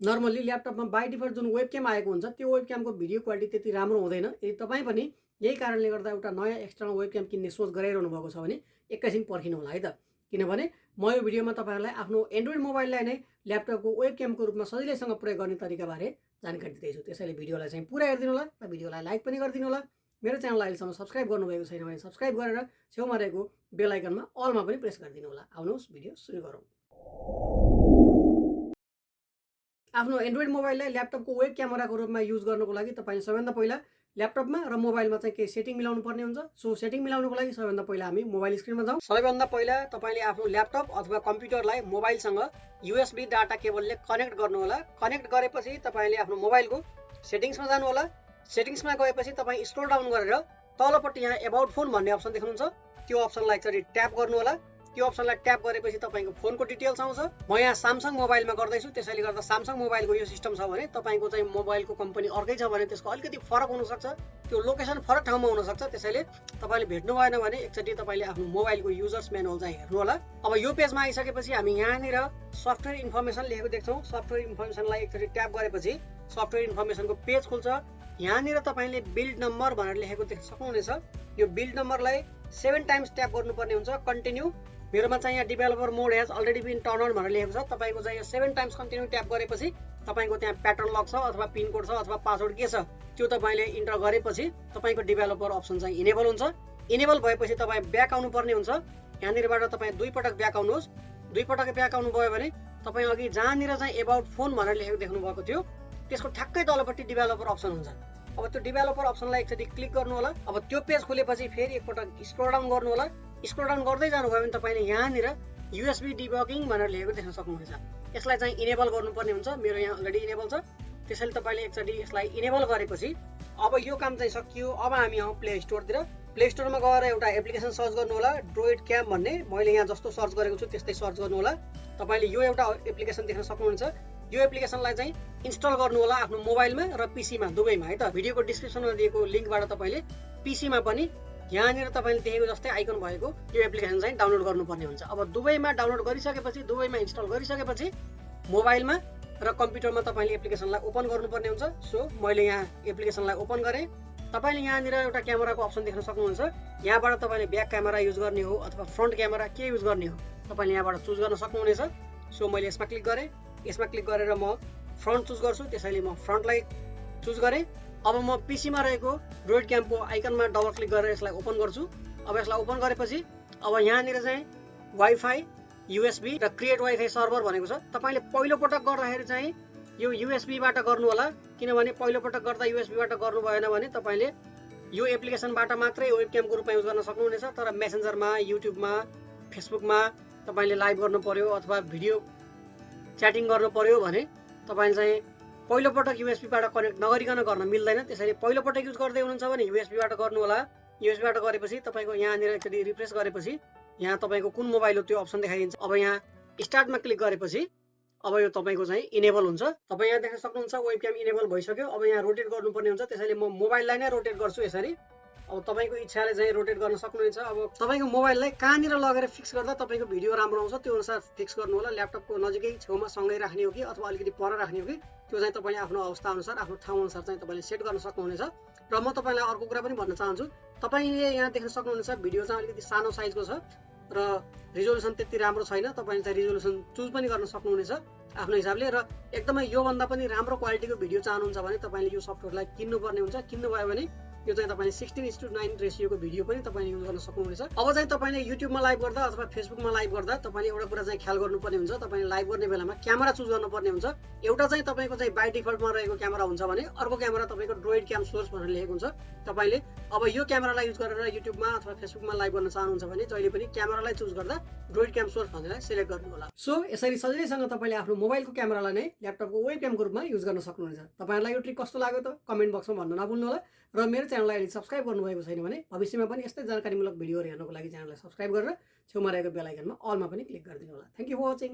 Normally ल्यापटपमा by default जुन वेबक्याम आएको हुन्छ त्यो वेबक्यामको भिडियो क्वालिटी त्यति राम्रो हुँदैन। यदि तपाईँ पनि यही कारणले गर्दा एउटा नयाँ एक्सटर्नल वेबक्याम किन्ने सोच गरिरहनु भएको छ भने एकैछिन पर्खिनु होला है त। किनभने म यो भिडियोमा तपाईँहरूलाई आफ्नो एन्ड्रोइड मोबाइललाई नै ल्यापटपको वेबक्यामको रूपमा सजिलैसँग प्रयोग गर्ने तरिकाबारे जानकारी दिँदैछु। त्यसैले भिडियोलाई चाहिँ पुरा हेरिदिनु होला र भिडियोलाई लाइक पनि गरिदिनु होला। मेरो च्यानललाई अहिलेसम्म सब्सक्राइब गर्नुभएको छैन भने सब्सक्राइब गरेर छेउमा रहेको बेल आइकनमा अलमा पनि प्रेस गरिदिनु होला। आउनुहोस् भिडियो सुरु गरौँ। आफ्नो एन्ड्रोइड मोबाइललाई ल्यापटपको वेब क्यामेराको रूपमा युज गर्नको लागि तपाईँले सबैभन्दा पहिला ल्यापटपमा र मोबाइलमा चाहिँ केही सेटिङ मिलाउनु पर्ने हुन्छ। सो सेटिङ मिलाउनुको लागि सबैभन्दा पहिला हामी मोबाइल स्क्रिनमा जाउँ। सबैभन्दा पहिला तपाईँले आफ्नो ल्यापटप अथवा कम्प्युटरलाई मोबाइलसँग USB डाटा केबलले कनेक्ट गर्नु होला। कनेक्ट गरेपछि तपाईँले आफ्नो मोबाइलको सेटिङ्समा जानु होला। सेटिङ्समा गएपछि तपाईँ स्क्रोल डाउन गरेर तलपट्टि यहाँ एबाउट फोन भन्ने अप्सन देख्नुहुन्छ, त्यो अप्सनलाई एकचोटि ट्याप गर्नु होला। त्यो अप्सनलाई ट्याप गरेपछि तपाईँको फोनको डिटेल्स आउँछ। म यहाँ स्यामसङ मोबाइलमा गर्दैछु, त्यसैले गर्दा स्यामसङ मोबाइलको यो सिस्टम छ भने तपाईँको चाहिँ मोबाइलको कम्पनी अर्कै छ भने त्यसको अलिकति फरक हुनसक्छ, त्यो लोकेसन फरक ठाउँमा हुनसक्छ। त्यसैले तपाईँले भेट्नु भएन भने एकचोटि तपाईँले आफ्नो मोबाइलको युजर्स म्यानुअल चाहिँ हेर्नु होला। अब यो पेजमा आइसकेपछि हामी यहाँनिर सफ्टवेयर इन्फर्मेसन लेखेको देख्छौँ। सफ्टवेयर इन्फर्मेसनलाई एकचोटि ट्याप गरेपछि सफ्टवेयर इन्फर्मेसनको पेज खुल्छ। यहाँनिर तपाईँले बिल्ड नम्बर भनेर लेखेको देख्न सक्नुहुनेछ। यो बिल्ड नम्बरलाई 7 टाइम्स ट्याप गर्नुपर्ने हुन्छ। कन्टिन्यू, मेरोमा चाहिँ यहाँ developer mode has already been turn on भनेर लेखेको छ। तपाईँको चाहिँ यो 7 टाइम्स कन्टिन्यू ट्याप गरेपछि तपाईँको त्यहाँ प्याटर्न लक छ अथवा पिनकोड छ अथवा पासवर्ड के छ त्यो तपाईँले इन्टर गरेपछि तपाईँको डेभलपर अप्सन चाहिँ इनेबल हुन्छ। इनेबल भएपछि तपाईँ ब्याक आउनुपर्ने हुन्छ। यहाँनिरबाट तपाईँ 2 पटक ब्याक आउनुहोस्। 2 पटक ब्याक आउनुभयो भने तपाईँ अघि जहाँनिर चाहिँ एबाउट फोन भनेर लेखेको देख्नुभएको थियो त्यसको ठ्याक्कै तलपट्टि डेभलपर अप्सन हुन्छ। अब त्यो डेभलपर अप्सनलाई एकचोटि क्लिक गर्नु होला। अब त्यो पेज खुलेपछि फेरि एकपटक स्क्रोल डाउन गर्नु होला। स्क्रोल डाउन गर्दै जानुभयो भने तपाईँले यहाँनिर USB डिबगिङ भनेर लेखेको देख्न सक्नुहुनेछ। यसलाई चाहिँ इनेबल गर्नुपर्ने हुन्छ। मेरो यहाँ अलरेडी इनेबल छ, त्यसैले तपाईँले एकचोटि यसलाई इनेबल गरेपछि अब यो काम चाहिँ सकियो। अब हामी आउँ प्ले स्टोरतिर। प्ले स्टोरमा गएर एउटा एप्लिकेसन सर्च गर्नु होला, droidcam भन्ने। मैले यहाँ जस्तो सर्च गरेको छु त्यस्तै सर्च गर्नु होला। तपाईँले यो एउटा एप्लिकेसन देख्न सक्नुहुन्छ। यो एप्लिकेसनलाई चाहिँ इन्स्टल गर्नु होला आफ्नो मोबाइलमा र पीसीमा दुवैमा है त। भिडियोको डिस्क्रिप्सनमा दिएको लिङ्कबाट तपाईँले पीसीमा पनि यहाँनिर तपाईँले देखेको जस्तै आइकन भएको यो एप्लिकेसन चाहिँ डाउनलोड गर्नुपर्ने हुन्छ। अब दुवैमा डाउनलोड गरिसकेपछि, दुवैमा इन्स्टल गरिसकेपछि मोबाइलमा र कम्प्युटरमा तपाईँले एप्लिकेसनलाई ओपन गर्नुपर्ने हुन्छ। सो मैले यहाँ एप्लिकेसनलाई ओपन गरेँ। तपाईँले यहाँनिर एउटा क्यामेराको अप्सन देख्न सक्नुहुन्छ। यहाँबाट तपाईँले ब्याक क्यामेरा युज गर्ने हो अथवा फ्रन्ट क्यामेरा के युज गर्ने हो तपाईँले यहाँबाट चुज गर्न सक्नुहुनेछ। सो मैले यसमा क्लिक गरेँ। यसमा क्लिक गरेर म फ्रन्ट चुज गर्छु, त्यसैले म फ्रन्टलाई चुज गरेँ। अब म पीसीमा रहेको droidcamको आइकनमा डबल क्लिक गरेर यसलाई ओपन गर्छु। अब यसलाई ओपन गरेपछि अब यहाँनिर चाहिँ वाइफाई, USB र क्रिएट वाइफाई सर्भर भनेको छ। तपाईँले पहिलोपटक गर्दाखेरि चाहिँ यो USB-बाट गर्नु होला, किनभने पहिलोपटक गर्दा USB-बाट गर्नु भएन भने तपाईँले यो एप्लिकेसनबाट मात्रै वेबक्यामको रूपमा युज गर्न सक्नुहुनेछ। तर मेसेन्जरमा, युट्युबमा, फेसबुकमा तपाईँले लाइभ गर्नु पर्यो अथवा भिडियो च्याटिङ गर्नु पर्यो भने तपाईँले चाहिँ पहिलोपटक USB-बाट कनेक्ट नगरिकन गर्न मिल्दैन। त्यसैले पहिलोपटक युज गर्दै हुनुहुन्छ भने USB-बाट गर्नु होला। USB-बाट गरेपछि तपाईँको यहाँनिर एकचोटि रिफ्रेस गरेपछि यहाँ तपाईँको कुन मोबाइल हो त्यो अप्सन देखाइदिन्छ। अब यहाँ स्टार्टमा क्लिक गरेपछि अब यो तपाईँको चाहिँ इनेबल हुन्छ। तपाईँ यहाँ देख्न सक्नुहुन्छ वेबक्याम इनेबल भइसक्यो। अब यहाँ रोटेट गर्नुपर्ने हुन्छ, त्यसैले म मोबाइललाई नै रोटेट गर्छु यसरी। अब तपाईँको इच्छाले चाहिँ रोटेट गर्न सक्नुहुन्छ। अब तपाईँको मोबाइललाई कहाँनिर लगेर फिक्स गर्दा तपाईँको भिडियो राम्रो आउँछ त्यो अनुसार फिक्स गर्नु होला। ल्यापटपको नजिकै छेउमा सँगै राख्ने हो कि अथवा अलिकति पर राख्ने हो कि त्यो चाहिँ तपाईँले आफ्नो अवस्था अनुसार, आफ्नो ठाउँ अनुसार चाहिँ तपाईँले सेट गर्न सक्नुहुनेछ। र म तपाईँलाई अर्को कुरा पनि भन्न चाहन्छु, तपाईँले यहाँ देख्न सक्नुहुनेछ भिडियो चाहिँ अलिकति सानो साइजको छ र रिजोल्युसन त्यति राम्रो छैन। तपाईँले चाहिँ रिजोल्युसन चुज पनि गर्न सक्नुहुनेछ आफ्नो हिसाबले। र एकदमै योभन्दा पनि राम्रो क्वालिटीको भिडियो चाहनुहुन्छ भने तपाईँले यो सफ्टवेयरलाई किन्नुपर्ने हुन्छ। किन्नुभयो भने यो चाहिँ तपाईँले 16:9 रेसियोको भिडियो पनि तपाईँले युज गर्न सक्नुहुनेछ। अब चाहिँ तपाईँले युट्युबमा लाइभ गर्दा अथवा फेसबुकमा लाइभ गर्दा तपाईँले एउटा कुरा चाहिँ ख्याल गर्नुपर्ने हुन्छ। तपाईँले लाइभ गर्ने बेलामा क्यामेरा चुज गर्नुपर्ने हुन्छ। एउटा चाहिँ तपाईँको चाहिँ बाई डिफल्टमा रहेको क्यामेरा हुन्छ भने अर्को क्यामेरा तपाईँको droidcam सोर्स भनेर लेखेको हुन्छ। तपाईँले अब यो क्यामेरालाई युज गरेर युट्युबमा अथवा फेसबुकमा लाइभ गर्न चाहनुहुन्छ भने जहिले पनि क्यामेरालाई चुज गर्दा droidcam सोर्स भनेर सिलेक्ट गर्नु होला। सो यसरी सजिलैसँग तपाईँले आफ्नो मोबाइलको क्यामेरालाई नै ल्यापटपको वेबक्यामको रूपमा युज गर्न सक्नुहुन्छ। तपाईँहरूलाई यो ट्रिक कस्तो लाग्यो त कमेन्ट बक्समा भन्न नभुल्नु होला। र मेरो च्यानललाई अहिले सब्सक्राइब गर्नुभएको छैन भने भविष्यमा पनि यस्तै जानकारीमूलक भिडियोहरू हेर्नको लागि च्यानललाई सब्सक्राइब गरेर छेउमा रहेको बेल आइकनमा अलमा पनि क्लिक गरिदिनु होला। Thank you for watching.